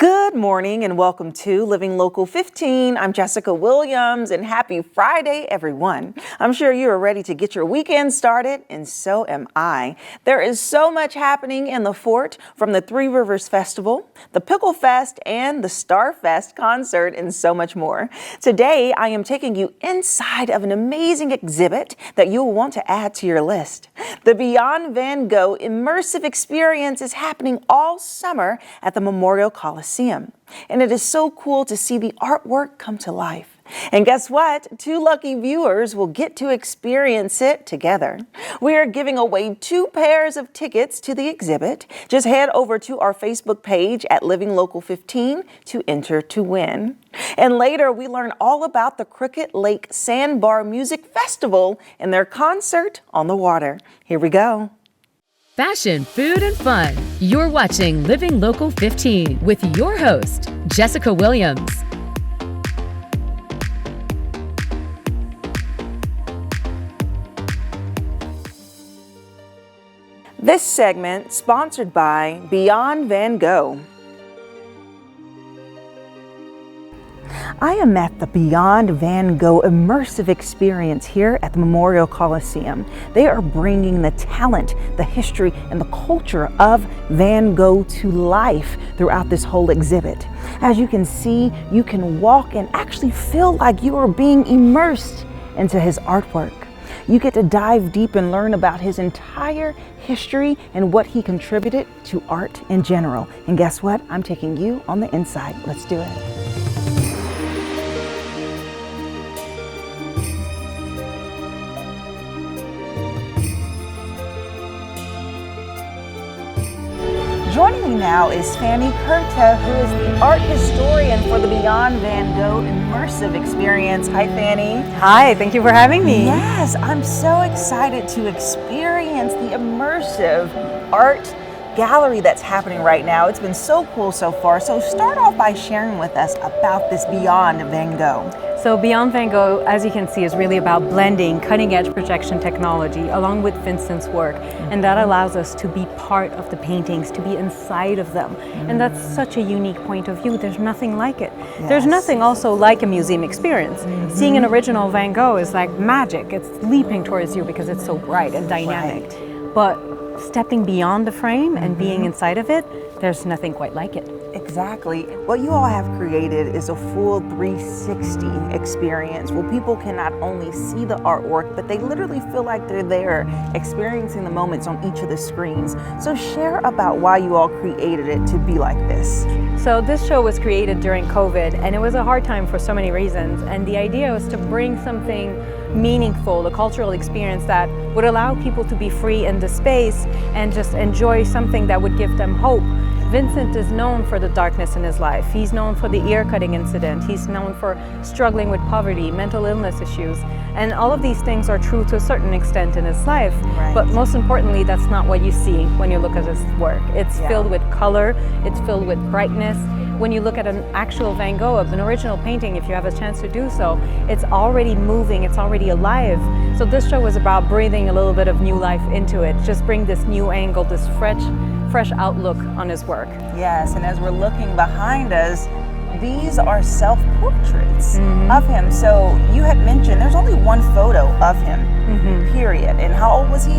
Good morning and welcome to Living Local 15. I'm Jessica Williams and happy Friday, everyone. I'm sure you are ready to get your weekend started, and so am I. There is so much happening in the fort, from the Three Rivers Festival, the Pickle Fest, and the Star Fest concert, and so much more. Today, I am taking you inside of an amazing exhibit that you will want to add to your list. The Beyond Van Gogh immersive experience is happening all summer at the Memorial Coliseum. And it is so cool to see the artwork come to life. And guess what? 2 lucky viewers will get to experience it together. We are giving away 2 pairs of tickets to the exhibit. Just head over to our Facebook page at Living Local 15 to enter to win. And later we learn all about the Lake Sandbar Music Festival and their concert on the water. Here we go. Fashion, food, and fun. You're watching Living Local 15 with your host, Jessica Williams. This segment sponsored by Beyond Van Gogh. I am at the Beyond Van Gogh immersive experience here at the Memorial Coliseum. They are bringing the talent, the history, and the culture of Van Gogh to life throughout this whole exhibit. As you can see, you can walk and actually feel like you are being immersed into his artwork. You get to dive deep and learn about his entire history and what he contributed to art in general. And guess what? I'm taking you on the inside. Let's do it. Joining me now is Fanny Kurta, who is the art historian for the Beyond Van Gogh immersive experience. Hi, Fanny. Hi, thank you for having me. Yes, I'm so excited to experience the immersive art gallery that's happening right now. It's been so cool so far. So start off by sharing with us about this Beyond Van Gogh. So Beyond Van Gogh, as you can see, is really about blending cutting-edge projection technology along with Vincent's work. And that allows us to be part of the paintings, to be inside of them. And that's such a unique point of view. There's nothing like it. Yes. There's nothing also like a museum experience. Seeing an original Van Gogh is like magic. It's leaping towards you because it's so bright and dynamic. Right. But stepping beyond the frame and being inside of it, there's nothing quite like it. Exactly. What you all have created is a full 360 experience where people can not only see the artwork, but they literally feel like they're there, experiencing the moments on each of the screens. So share about why you all created it to be like this. So this show was created during COVID, and it was a hard time for so many reasons. And the idea was to bring something meaningful, a cultural experience that would allow people to be free in the space and just enjoy something that would give them hope. Vincent is known for the darkness in his life. He's known for the ear-cutting incident. He's known for struggling with poverty, mental illness issues. And all of these things are true to a certain extent in his life. Right. But most importantly, that's not what you see when you look at his work. It's filled with color, it's filled with brightness. When you look at an actual Van Gogh, an original painting, if you have a chance to do so, it's already moving, it's already alive. So this show was about breathing a little bit of new life into it, just bring this new angle, this fresh outlook on his work. Yes, and as we're looking behind us, these are self-portraits of him. So you had mentioned there's only one photo of him, period. And how old was he?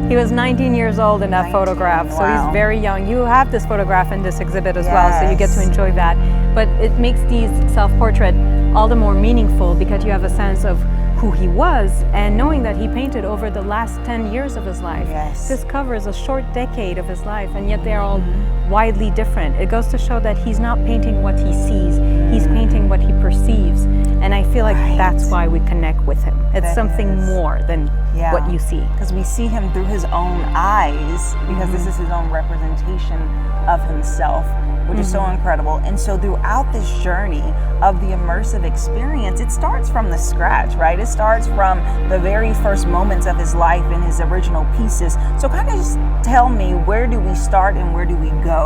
He was 19 years old in that photograph, so he's very young. You have this photograph in this exhibit as well, so you get to enjoy that. But it makes these self-portrait all the more meaningful because you have a sense of who he was and knowing that he painted over the last 10 years of his life. Yes. This covers a short decade of his life, and yet they're all widely different. It goes to show that he's not painting what he sees, he's painting what he perceives. And I feel like that's why we connect with him. It's something more than what you see. Because we see him through his own eyes, because this is his own representation of himself, which is so incredible. And so throughout this journey of the immersive experience, it starts from the scratch, right? It starts from the very first moments of his life and his original pieces. So kind of just tell me, where do we start and where do we go?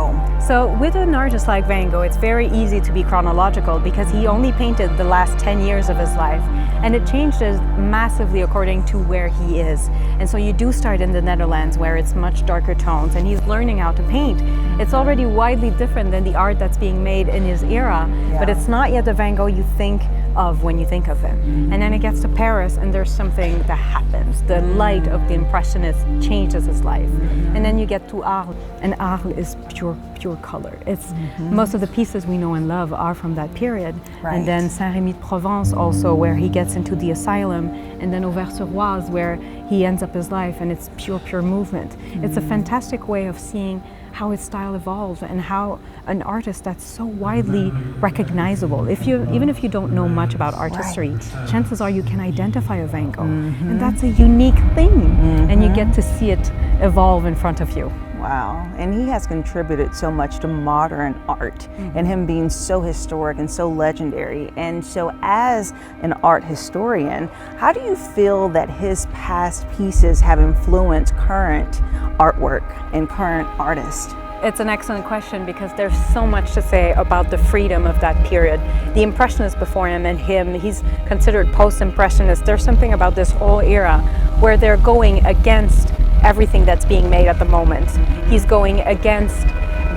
So with an artist like Van Gogh, it's very easy to be chronological because he only painted the last 10 years of his life. And it changed his massively according to where he is. And so you do start in the Netherlands where it's much darker tones and he's learning how to paint. It's already widely different than the art that's being made in his era, but it's not yet the Van Gogh you think of when you think of him. And then it gets to Paris and there's something that happens. The light of the Impressionist changes his life. And then you get to Arles, and Arles is pure color. It's most of the pieces we know and love are from that period. And then Saint-Rémy-de-Provence also, where he gets into the asylum, and then Auvers-sur-Oise, where he ends up his life, and it's pure movement. It's a fantastic way of seeing how his style evolved and how an artist that's so widely recognizable, even if you don't know much about art history, chances are you can identify a Van Gogh. And that's a unique thing. And you get to see it evolve in front of you. Wow, and he has contributed so much to modern art and him being so historic and so legendary. And so as an art historian, how do you feel that his past pieces have influenced current artwork and current artists? It's an excellent question because there's so much to say about the freedom of that period. The Impressionists before him and him, he's considered post-Impressionist. There's something about this whole era where they're going against everything that's being made at the moment. He's going against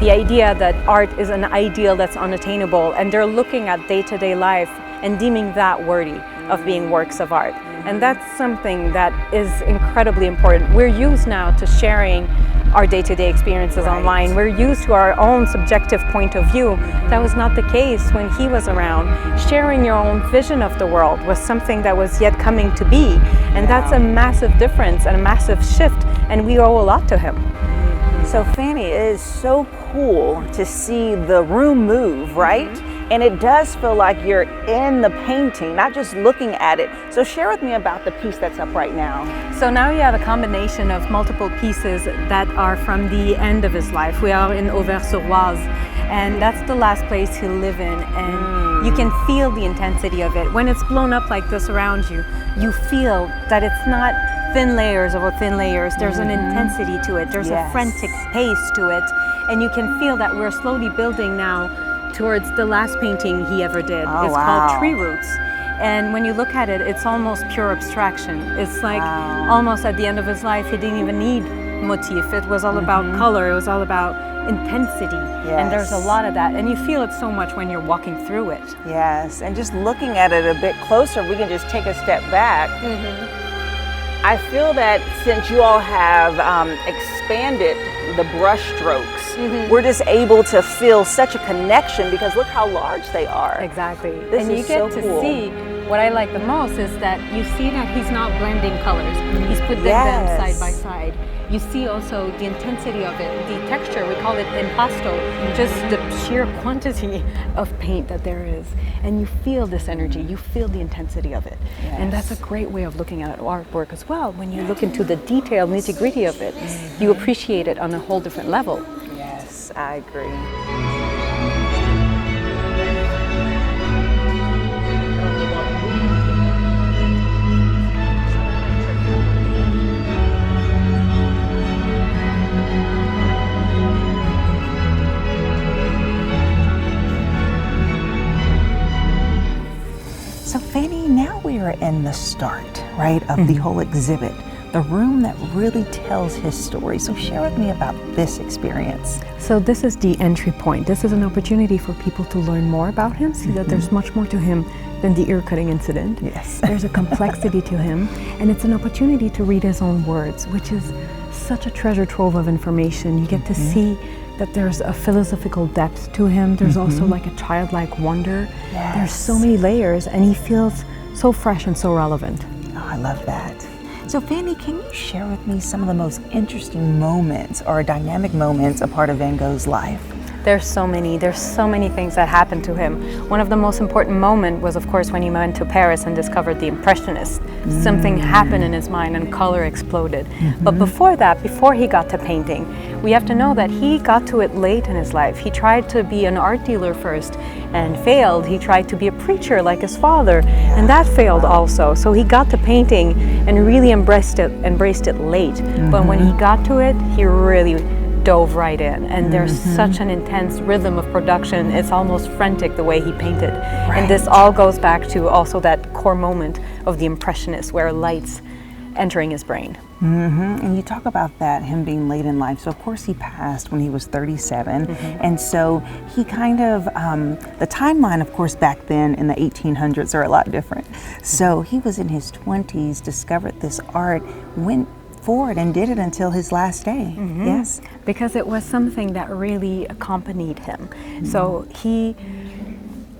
the idea that art is an ideal that's unattainable, and they're looking at day-to-day life and deeming that worthy of being works of art. And that's something that is incredibly important. We're used now to sharing our day-to-day experiences online. We're used to our own subjective point of view. That was not the case when he was around. Sharing your own vision of the world was something that was yet coming to be. And that's a massive difference and a massive shift, and we owe a lot to him. So Fanny, it is so cool to see the room move, right? And it does feel like you're in the painting, not just looking at it. So share with me about the piece that's up right now. So now you have a combination of multiple pieces that are from the end of his life. We are in Auvers-sur-Oise, and that's the last place he'll live in. And you can feel the intensity of it. When it's blown up like this around you, you feel that it's not thin layers over thin layers. There's an intensity to it. There's a frantic pace to it. And you can feel that we're slowly building now towards the last painting he ever did. It's called Tree Roots. And when you look at it, it's almost pure abstraction. It's like almost at the end of his life, he didn't even need motif. It was all about color. It was all about intensity. And there's a lot of that. And you feel it so much when you're walking through it. Yes, and just looking at it a bit closer, we can just take a step back. I feel that since you all have expanded the brush strokes, we're just able to feel such a connection because look how large they are. Exactly. This and is you get so to cool. see, what I like the most is that you see that he's not blending colors. He's putting them side by side. You see also the intensity of it, the texture, we call it impasto, just the sheer quantity of paint that there is. And you feel this energy, you feel the intensity of it. And that's a great way of looking at artwork as well. When you look into the detail, nitty-gritty of it, you appreciate it on a whole different level. Yes, I agree. So Fanny, now we are in the start, right, of the whole exhibit, the room that really tells his story. So share with me about this experience. So this is the entry point. This is an opportunity for people to learn more about him, see that there's much more to him than the ear-cutting incident. Yes. There's a complexity to him, and it's an opportunity to read his own words, which is such a treasure trove of information. You get to see that there's a philosophical depth to him. There's also like a childlike wonder. There's so many layers, and he feels so fresh and so relevant. Oh, I love that. So Fanny, can you share with me some of the most interesting moments or dynamic moments a part of Van Gogh's life? There's so many things that happened to him. One of the most important moments was, of course, when he went to Paris and discovered the Impressionists. Something happened in his mind and color exploded. But before that, before he got to painting, we have to know that he got to it late in his life. He tried to be an art dealer first and failed. He tried to be a preacher like his father, and that failed also. So he got to painting and really embraced it late. But when he got to it, he really dove right in, and there's such an intense rhythm of production. It's almost frantic the way he painted. And this all goes back to also that core moment of the Impressionists, where light's entering his brain. And you talk about that, him being late in life. So of course he passed when he was 37. And so he kind of, the timeline of course back then in the 1800s are a lot different. So he was in his 20s, discovered this art, went forward and did it until his last day. Yes? Because it was something that really accompanied him. So he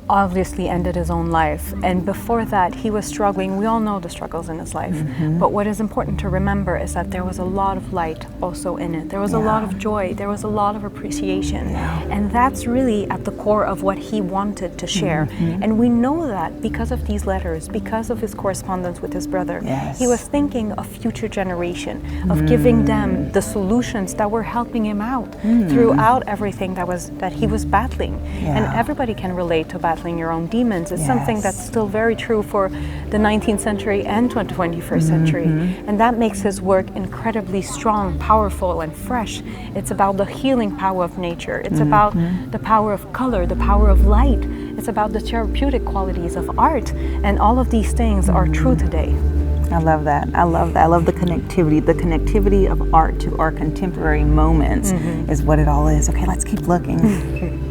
obviously ended his own life, and before that he was struggling. We all know the struggles in his life, but what is important to remember is that there was a lot of light also in it. There was a lot of joy, there was a lot of appreciation, and that's really at the core of what he wanted to share. And we know that because of these letters, because of his correspondence with his brother. He was thinking of future generation, of giving them the solutions that were helping him out throughout everything that he was battling. And everybody can relate to battling your own demons. It's something that's still very true for the 19th century and 21st century. And that makes his work incredibly strong, powerful, and fresh. It's about the healing power of nature. It's about the power of color, the power of light. It's about the therapeutic qualities of art. And all of these things are true today. I love that. I love that. I love the connectivity. The connectivity of art to our contemporary moments is what it all is. Okay, let's keep looking.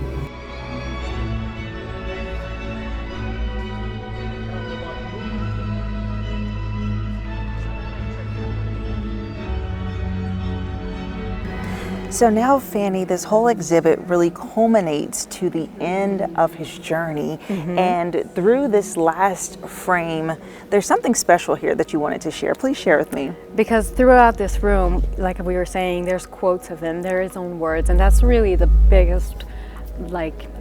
So now, Fanny, this whole exhibit really culminates to the end of his journey. And through this last frame, there's something special here that you wanted to share. Please share with me. Because throughout this room, like we were saying, there's quotes of him, there are his own words, and that's really the biggest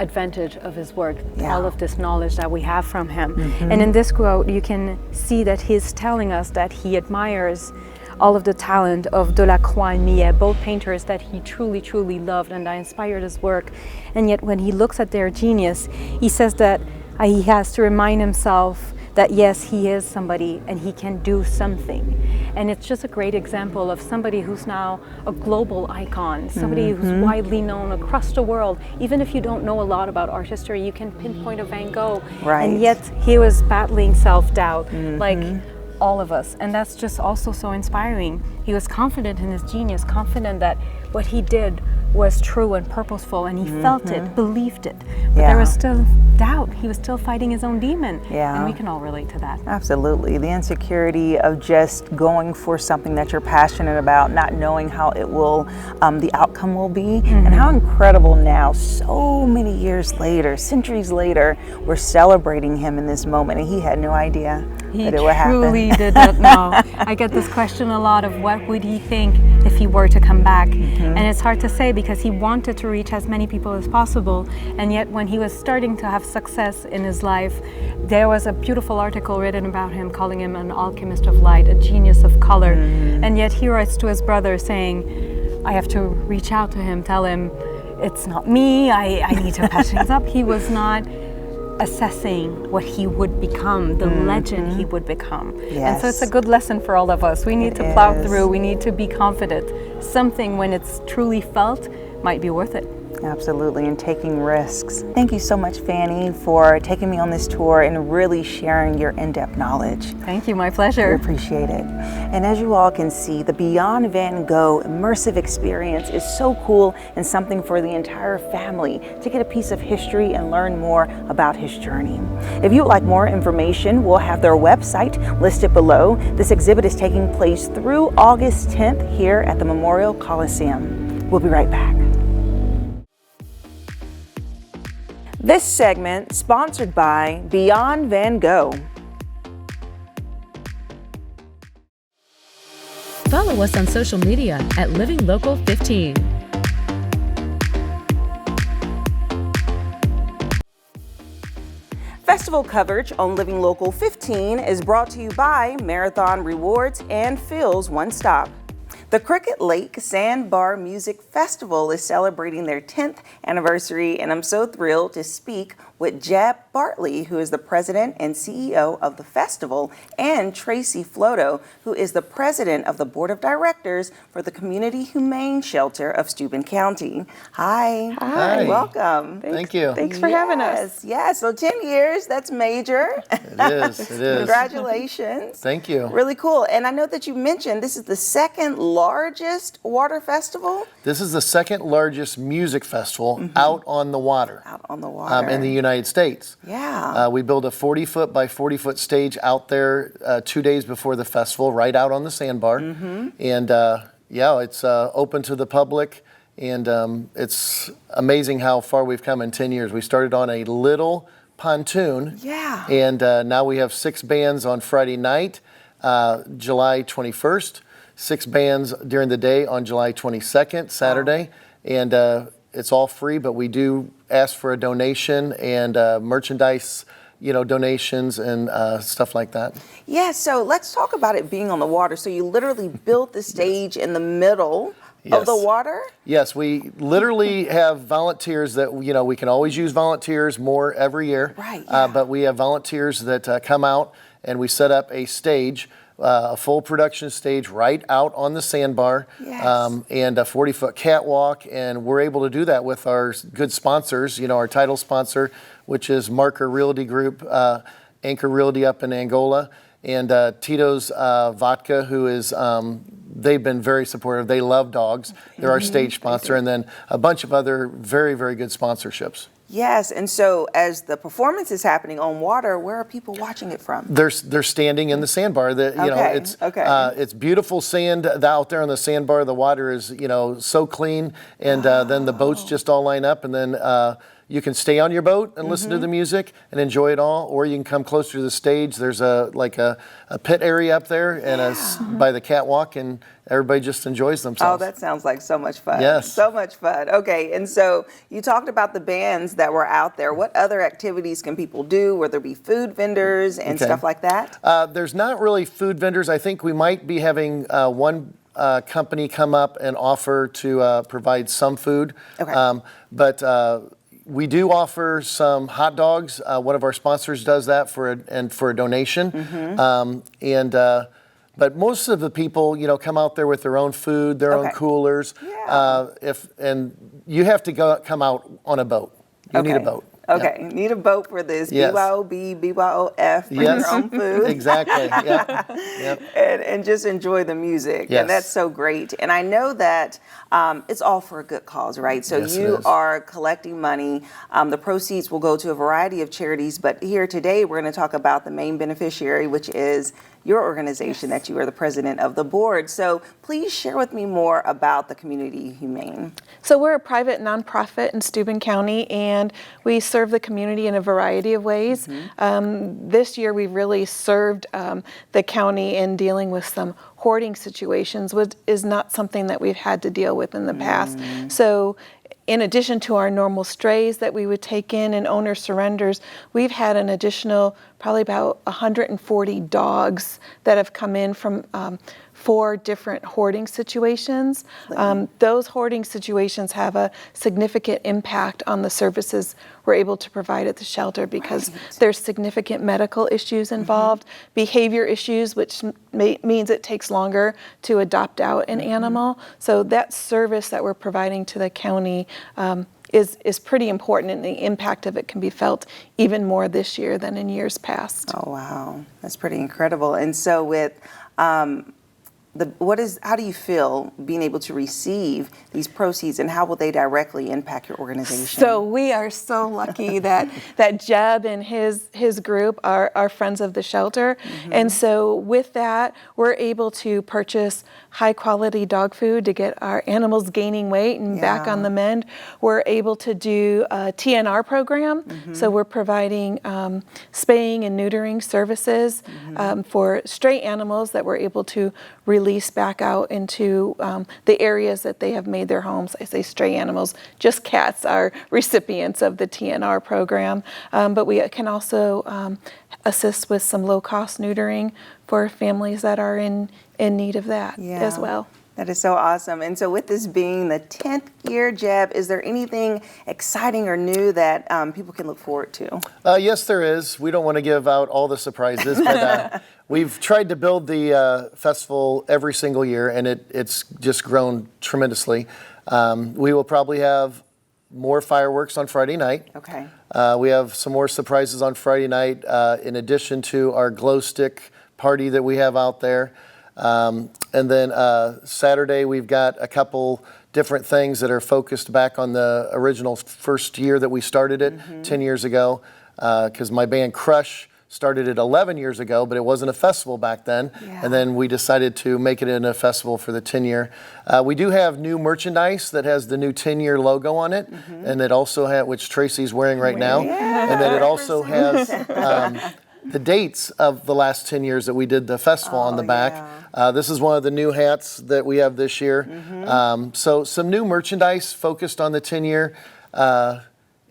advantage of his work, all of this knowledge that we have from him. And in this quote, you can see that he's telling us that he admires all of the talent of Delacroix and Millet, both painters that he truly, truly loved and that inspired his work. And yet when he looks at their genius, he says that he has to remind himself that yes, he is somebody and he can do something. And it's just a great example of somebody who's now a global icon, somebody who's widely known across the world. Even if you don't know a lot about art history, you can pinpoint a Van Gogh. And yet he was battling self-doubt, like all of us. And that's just also so inspiring. He was confident in his genius, confident that what he did was true and purposeful, and he felt it, believed it. But there was still doubt. He was still fighting his own demon. And we can all relate to that. Absolutely. The insecurity of just going for something that you're passionate about, not knowing how it will, the outcome will be, and how incredible now, so many years later, centuries later, we're celebrating him in this moment, and he had no idea that it would happen. He truly did not know. I get this question a lot of what would he think if he were to come back? And it's hard to say because he wanted to reach as many people as possible, and yet when he was starting to have success in his life, there was a beautiful article written about him calling him an alchemist of light, a genius of color. And yet he writes to his brother saying, I have to reach out to him, tell him it's not me, I need to patch things up. He was not assessing what he would become, the legend he would become. And so it's a good lesson for all of us. We need to plow through, we need to be confident. Something, when it's truly felt, might be worth it. Absolutely, and taking risks. Thank you so much, Fanny, for taking me on this tour and really sharing your in-depth knowledge. Thank you, my pleasure. We appreciate it. And as you all can see, the Beyond Van Gogh immersive experience is so cool and something for the entire family to get a piece of history and learn more about his journey. If you would like more information, we'll have their website listed below. This exhibit is taking place through August 10th here at the Memorial Coliseum. We'll be right back. This segment sponsored by Beyond Van Gogh. Follow us on social media at Living Local 15. Festival coverage on Living Local 15 is brought to you by Marathon Rewards and Phil's One Stop. The Cricket Lake Sandbar Music Festival is celebrating their 10th anniversary, and I'm so thrilled to speak with Jeb Bartley, who is the president and CEO of the festival, and Tracy Floto, who is the president of the board of directors for the Community Humane Shelter of Steuben County. Hi. Hi. Welcome. Thank you. Thanks for having us. Yes, so 10 years, that's major. It is. Congratulations. Thank you. Really cool. And I know that you mentioned this is the second largest water festival. This is the second largest music festival out on the water. Out on the water. In the United States. Yeah. We build a 40-foot by 40-foot stage out there 2 days before the festival, right out on the sandbar. And it's open to the public. And it's amazing how far we've come in 10 years. We started on a little pontoon. Yeah. And now we have 6 bands on Friday night, July 21st, 6 bands during the day on July 22nd, Saturday. And it's all free, but we do ask for a donation and merchandise, donations and stuff like that. Yeah, so let's talk about it being on the water. So you literally built the stage in the middle of the water? Yes, we literally have volunteers that, we can always use volunteers more every year. Right, yeah. But we have volunteers that come out and we set up a stage, a full production stage right out on the sandbar. Yes. And a 40-foot catwalk. And we're able to do that with our good sponsors, our title sponsor, which is Marker Realty Group, Anchor Realty up in Angola, and Tito's Vodka, who is, they've been very supportive. They love dogs. They're our stage sponsor, and then a bunch of other very, very good sponsorships. Yes, and so as the performance is happening on water, where are people watching it from? They're standing in the sandbar. It's beautiful sand out there on the sandbar. The water is so clean, and then the boats just all line up, and then you can stay on your boat and listen to the music and enjoy it all, or you can come closer to the stage. There's a pit area up there and by the catwalk, and everybody just enjoys themselves. Oh, that sounds like so much fun. Yes. So much fun. Okay, and so you talked about the bands that were out there. What other activities can people do? Will there be food vendors and stuff like that? There's not really food vendors. I think we might be having one company come up and offer to provide some food. Okay. But we do offer some hot dogs. One of our sponsors does that for a donation. But most of the people, come out there with their own food, their own coolers. Yeah. And you have to come out on a boat. You need a boat. Okay, you need a boat for this. Yes. BYOB, BYOF, bring your own food. Exactly. Yep. And just enjoy the music. Yes. And that's so great. And I know that it's all for a good cause, right? So Yes, you it is. are collecting money. The proceeds will go to a variety of charities. But here today, we're going to talk about the main beneficiary, which is your organization that you are the president of the board. So please share with me more about the Community Humane. So we're a private nonprofit in Steuben County, and we serve the community in a variety of ways. This year we've really served the county in dealing with some hoarding situations, which is not something that we've had to deal with in the past. So in addition to our normal strays that we would take in and owner surrenders, we've had an additional probably about 140 dogs that have come in from 4 different hoarding situations. Those hoarding situations have a significant impact on the services we're able to provide at the shelter because there's significant medical issues involved, behavior issues, which means it takes longer to adopt out an animal. So that service that we're providing to the county is pretty important, and the impact of it can be felt even more this year than in years past. Oh, wow. That's pretty incredible. And so with how do you feel being able to receive these proceeds, and how will they directly impact your organization? So we are so lucky that Jeb and his group are friends of the shelter. And so with that, we're able to purchase high quality dog food to get our animals gaining weight and back on the mend. We're able to do a TNR program. So we're providing spaying and neutering services for stray animals that we're able to release back out into the areas that they have made their homes. I say stray animals, just cats are recipients of the TNR program. But we can also assist with some low-cost neutering for families that are in need of that as well. That is so awesome. And so with this being the 10th year, Jeb, is there anything exciting or new that people can look forward to? Yes, there is. We don't want to give out all the surprises, but we've tried to build the festival every single year, and it's just grown tremendously. We will probably have more fireworks on Friday night. Okay. We have some more surprises on Friday night, in addition to our glow stick party that we have out there. And then Saturday, we've got a couple different things that are focused back on the original first year that we started it 10 years ago, because my band Crush started it 11 years ago, but it wasn't a festival back then. Yeah. And then we decided to make it in a festival for the 10-year. We do have new merchandise that has the new 10-year logo on it, and it also has, which Tracy's wearing right now, and then it also has the dates of the last 10 years that we did the festival on the back. This is one of the new hats that we have this year. So some new merchandise focused on the 10-year,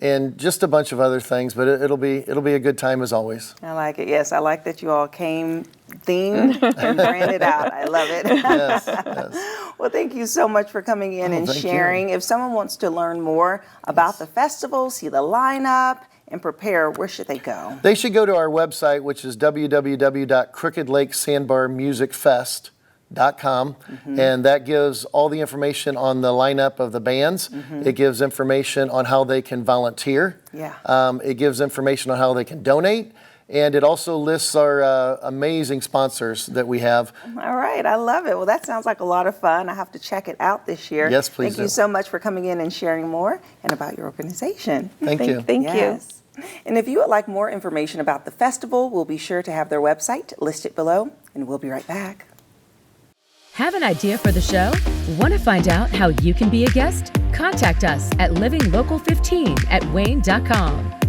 and just a bunch of other things, but it'll be a good time as always. I like it. Yes, I like that you all came themed and branded out. I love it. Yes, yes. Well, thank you so much for coming in and sharing. If someone wants to learn more about the festival, see the lineup, and prepare, where should they go? They should go to our website, which is www.crookedlakesandbarmusicfest.com, and that gives all the information on the lineup of the bands. It gives information on how they can volunteer. It gives information on how they can donate, and it also lists our amazing sponsors that we have. All right, I love it. Well, that sounds like a lot of fun. I have to check it out this year. Yes, please. Thank you so much for coming in and sharing more and about your organization. Thank you. Thank you. And if you would like more information about the festival, we'll be sure to have their website listed below, and we'll be right back. Have an idea for the show? Want to find out how you can be a guest? Contact us at livinglocal15@wayne.com.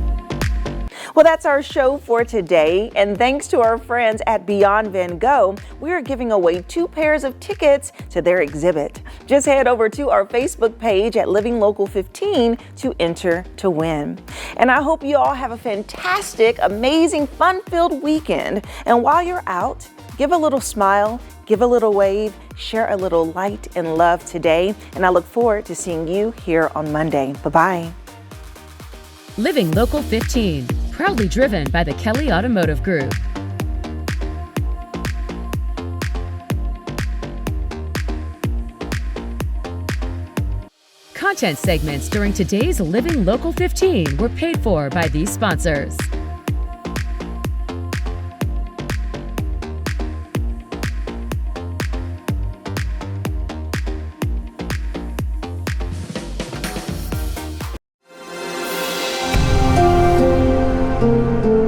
Well, that's our show for today, and thanks to our friends at Beyond Van Gogh, we are giving away 2 pairs of tickets to their exhibit. Just head over to our Facebook page at Living Local 15 to enter to win. And I hope you all have a fantastic, amazing, fun-filled weekend. And while you're out, give a little smile, give a little wave, share a little light and love today, and I look forward to seeing you here on Monday. Bye-bye. Living Local 15, proudly driven by the Kelly Automotive Group. Content segments during today's Living Local 15 were paid for by these sponsors.